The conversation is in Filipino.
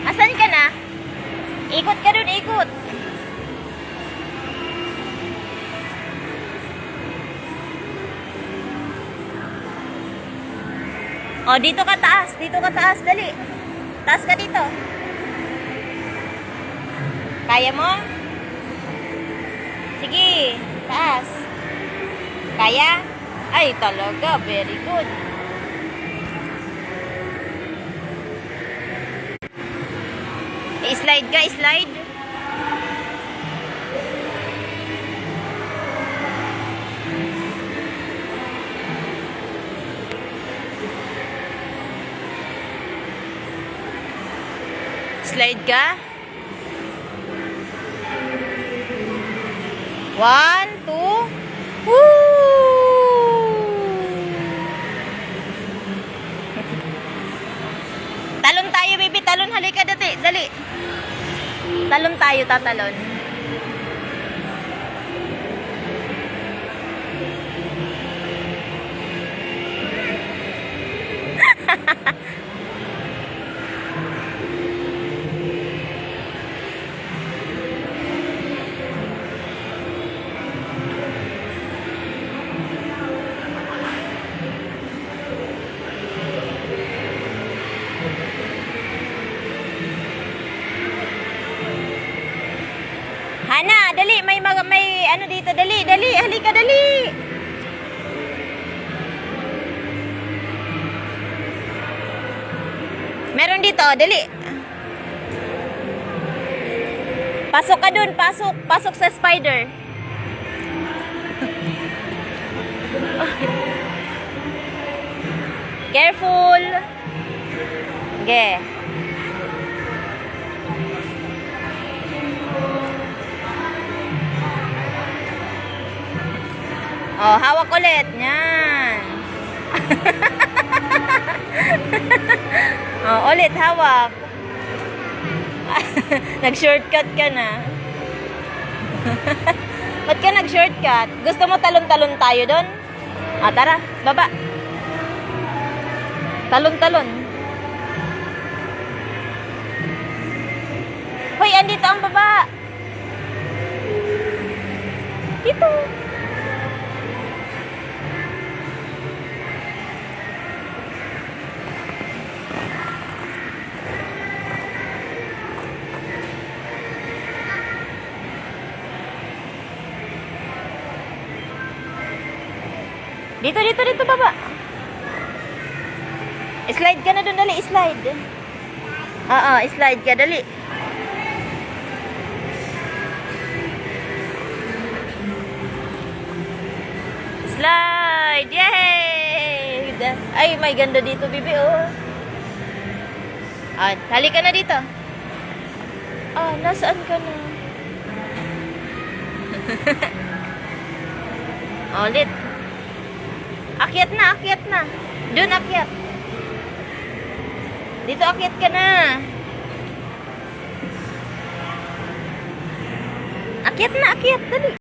Asan ka na? Ikot ka dun, ikot. Oh, dito ka taas. Dito ka taas. Dali. Taas ka dito. Kaya mo? Sige. Taas. Kaya? Ay, talaga. Very good. I-slide ka, slide. Slide ka. 1, 2. Woo! Talon tayo, baby. Talon. Halika, dati. Dali. Talon tayo, tatalon. Hana, dali, may ano dito, dali, halika, dali. Meron dito, dali. Pasok ka dun, pasok sa spider. Careful. Okay. Oh, hawak ulit. Yan. Oh, ulit hawak. Nag-shortcut ka na. Ba't ka nag-shortcut? Gusto mo talon-talon tayo doon? Ah, tara, baba. Talon-talon. Hoy, andito ang baba. Dito. Dito, baba. Slide ka na doon, dali, slide. Oo, slide ka, dali. Slide! Yay! Ay, may ganda dito, bibi, oh. Ah, halika na dito. Ah, nasaan ka na? Ulit. Akyat na. Doon akyat. Dito akyat ka na. Akyat na, dali.